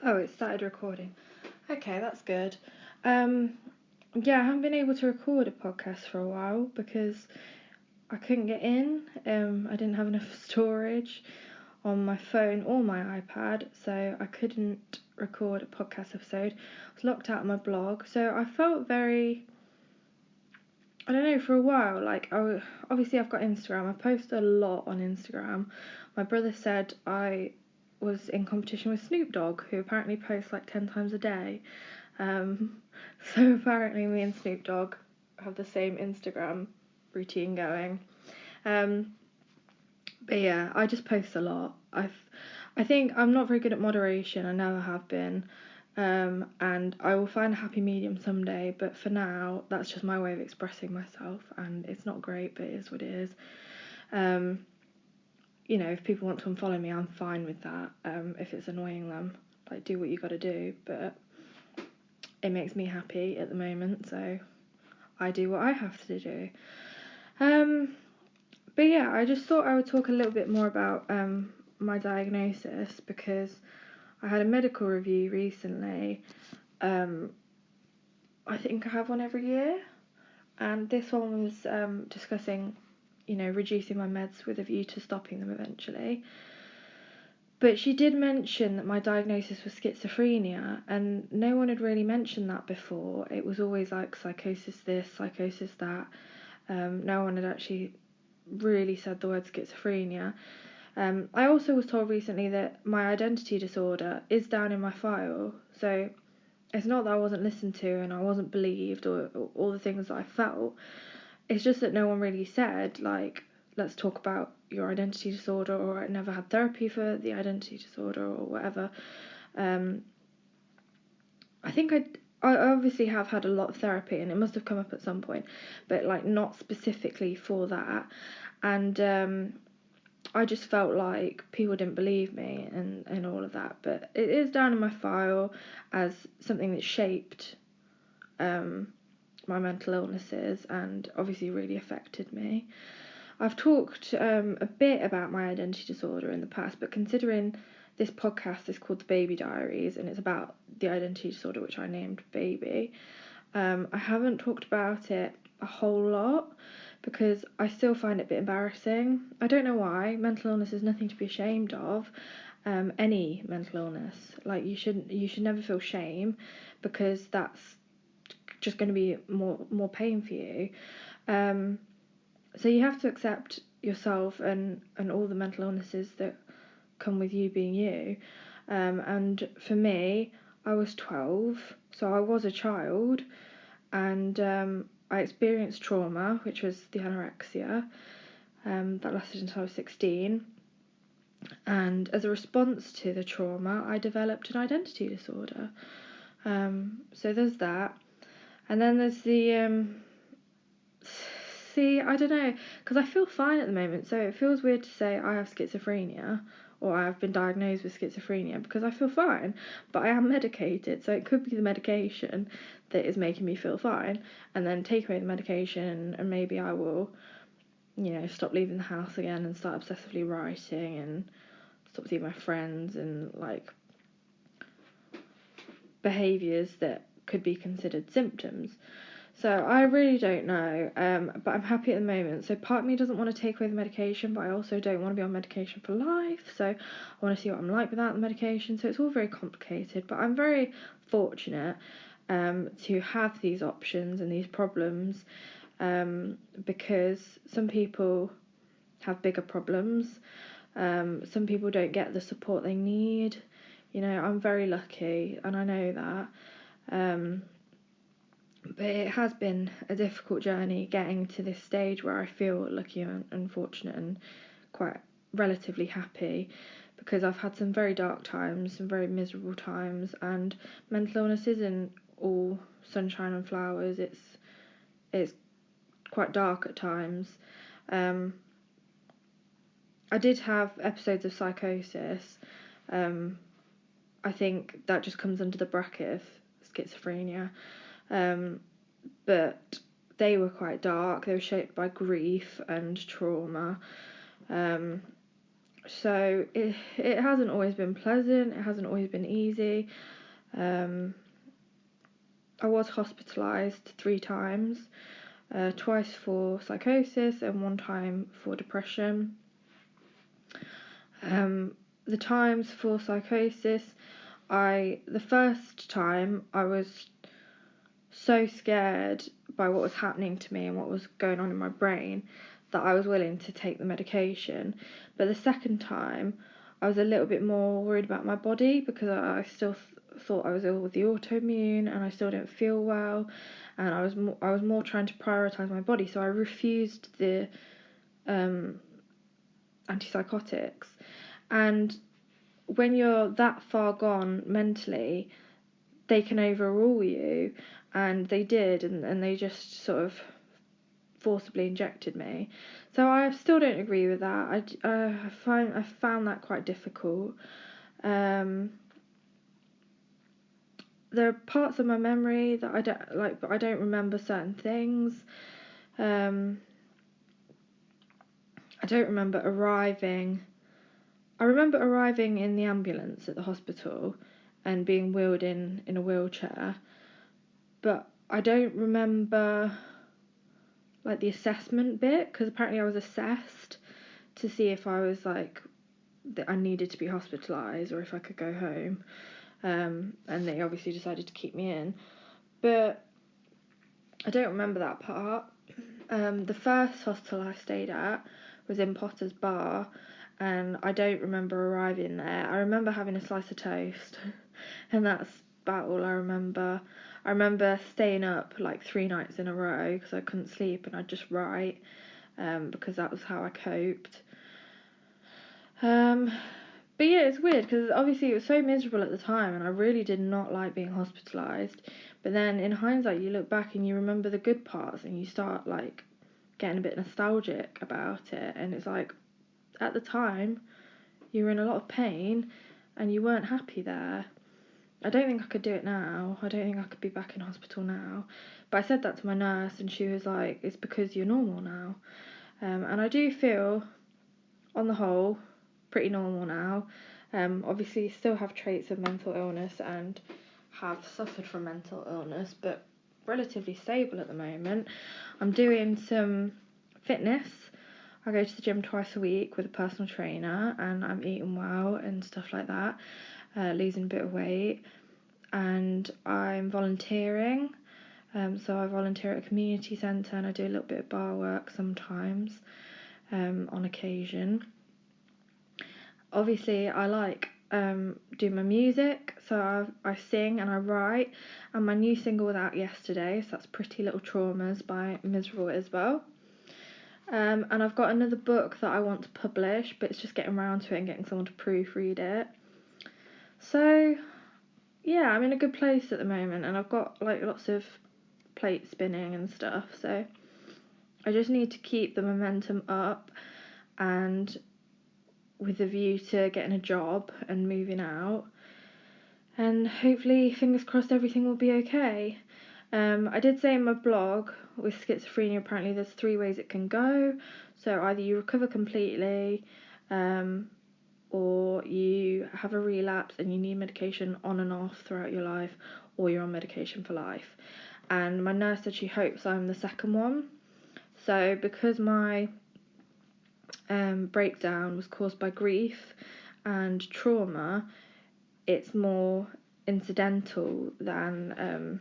Oh, it started recording. Okay, that's good. Yeah, I haven't been able to record a podcast for a while because I couldn't get in. I didn't have enough storage on my phone or my iPad, so I couldn't record a podcast episode. I was locked out of my blog, so I felt very, I don't know, for a while. Obviously I've got Instagram. I post a lot on Instagram. My brother said I was in competition with Snoop Dogg, who apparently posts like 10 times a day. So apparently me and Snoop Dogg have the same Instagram routine going. But yeah, I just post a lot. I think I'm not very good at moderation. I never have been. And I will find a happy medium someday, but for now, that's just my way of expressing myself, and it's not great, but it is what it is. If people want to unfollow me, I'm fine with that. If it's annoying them, like, do what you got to do, but it makes me happy at the moment, so I do what I have to do. But yeah, I just thought I would talk a little bit more about my diagnosis because I had a medical review recently. I think I have one every year, and this one was discussing, reducing my meds with a view to stopping them eventually. But she did mention that my diagnosis was schizophrenia, and no one had really mentioned that before. It was always like psychosis this, psychosis that. No one had actually really said the word schizophrenia. I also was told recently that my identity disorder is down in my file, so it's not that I wasn't listened to and I wasn't believed or all the things that I felt. It's just that no one really said, like, let's talk about your identity disorder, or I never had therapy for the identity disorder or whatever. I think I obviously have had a lot of therapy and it must have come up at some point, but like not specifically for that. And I just felt like people didn't believe me and all of that. But it is down in my file as something that shaped my mental illnesses and obviously really affected me. I've talked a bit about my identity disorder in the past, but considering this podcast is called the Baby Diaries and it's about the identity disorder, which I named Baby, I haven't talked about it a whole lot because I still find it a bit embarrassing. I don't know why. Mental illness is nothing to be ashamed of. Any mental illness, like you should never feel shame because that's just going to be more pain for you. So you have to accept yourself and all the mental illnesses that come with you being you. And for me, I was 12, so I was a child, and I experienced trauma, which was the anorexia. That lasted until I was 16. And as a response to the trauma, I developed an identity disorder. So there's that. And then there's the see, I don't know, because I feel fine at the moment, so it feels weird to say I have schizophrenia or I have been diagnosed with schizophrenia because I feel fine, but I am medicated, so it could be the medication that is making me feel fine, and then take away the medication and maybe I will, stop leaving the house again and start obsessively writing and stop seeing my friends and like behaviours that could be considered symptoms. So I really don't know, but I'm happy at the moment. So part of me doesn't want to take away the medication, but I also don't want to be on medication for life. So I want to see what I'm like without the medication. So it's all very complicated, but I'm very fortunate to have these options and these problems because some people have bigger problems. Some people don't get the support they need. I'm very lucky, and I know that. But it has been a difficult journey getting to this stage where I feel lucky and fortunate and quite relatively happy because I've had some very dark times, some very miserable times, and mental illness isn't all sunshine and flowers. It's quite dark at times. I did have episodes of psychosis. I think that just comes under the bracket of schizophrenia. But they were quite dark. They were shaped by grief and trauma. So it hasn't always been pleasant, it hasn't always been easy. I was hospitalised 3 times, twice for psychosis and 1 time for depression. The times for psychosis, the first time I was so scared by what was happening to me and what was going on in my brain that I was willing to take the medication. But the second time, I was a little bit more worried about my body because I still thought I was ill with the autoimmune and I still didn't feel well, and I was more trying to prioritise my body, so I refused the antipsychotics. And when you're that far gone mentally, they can overrule you, and they did, and they just sort of forcibly injected me. So I still don't agree with that. I found that quite difficult. There are parts of my memory that I don't like, but I don't remember certain things. I don't remember arriving. I remember arriving in the ambulance at the hospital and being wheeled in a wheelchair, but I don't remember like the assessment bit, because apparently I was assessed to see if I was like that I needed to be hospitalised or if I could go home, and they obviously decided to keep me in, but I don't remember that part. The first hostel I stayed at was in Potter's Bar, and I don't remember arriving there. I remember having a slice of toast, and that's about all I remember. I remember staying up like 3 nights in a row because I couldn't sleep and I'd just write, because that was how I coped. But yeah, it's weird because obviously it was so miserable at the time and I really did not like being hospitalised. But then in hindsight, you look back and you remember the good parts and you start like getting a bit nostalgic about it. And it's like, at the time, you were in a lot of pain and you weren't happy there. I don't think I could do it now. I don't think I could be back in hospital now. But I said that to my nurse and she was like, it's because you're normal now. And I do feel, on the whole, pretty normal now. Obviously, still have traits of mental illness and have suffered from mental illness, but relatively stable at the moment. I'm doing some fitness. I go to the gym twice a week with a personal trainer, and I'm eating well and stuff like that, losing a bit of weight. And I'm volunteering. So I volunteer at a community centre and I do a little bit of bar work sometimes, on occasion. Obviously, I like do my music, so I sing and I write, and my new single was out yesterday, so that's Pretty Little Traumas by Miserable Isabel. And I've got another book that I want to publish, but it's just getting around to it and getting someone to proofread it. So yeah, I'm in a good place at the moment, and I've got like lots of plate spinning and stuff, so I just need to keep the momentum up, and with a view to getting a job and moving out, and hopefully, fingers crossed, everything will be okay. I did say in my blog, with schizophrenia, apparently there's 3 ways it can go. So either you recover completely, or you have a relapse and you need medication on and off throughout your life, or you're on medication for life. And my nurse said she hopes I'm the second one. So because my breakdown was caused by grief and trauma, it's more incidental than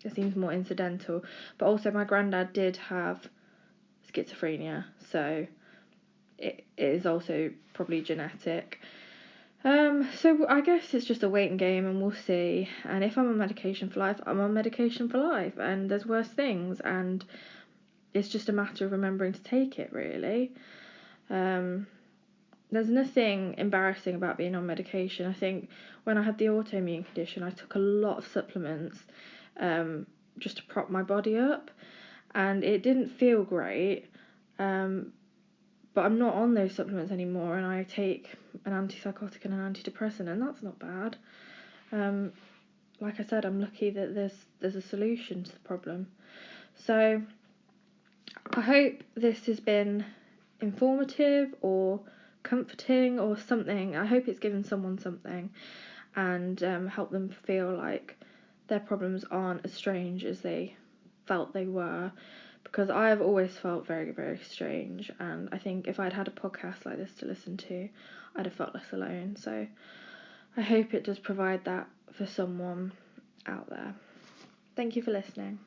it seems more incidental. But also my granddad did have schizophrenia, so it is also probably genetic. So I guess it's just a waiting game and we'll see. And if I'm on medication for life, I'm on medication for life, and there's worse things, and it's just a matter of remembering to take it, really. There's nothing embarrassing about being on medication. I think when I had the autoimmune condition, I took a lot of supplements, just to prop my body up, and it didn't feel great. But I'm not on those supplements anymore, and I take an antipsychotic and an antidepressant, and that's not bad. Like I said, I'm lucky that there's a solution to the problem. So I hope this has been informative or comforting or something. I hope it's given someone something and help them feel like their problems aren't as strange as they felt they were, because I have always felt very, very strange, and I think if I'd had a podcast like this to listen to, I'd have felt less alone. So I hope it does provide that for someone out there. Thank you for listening.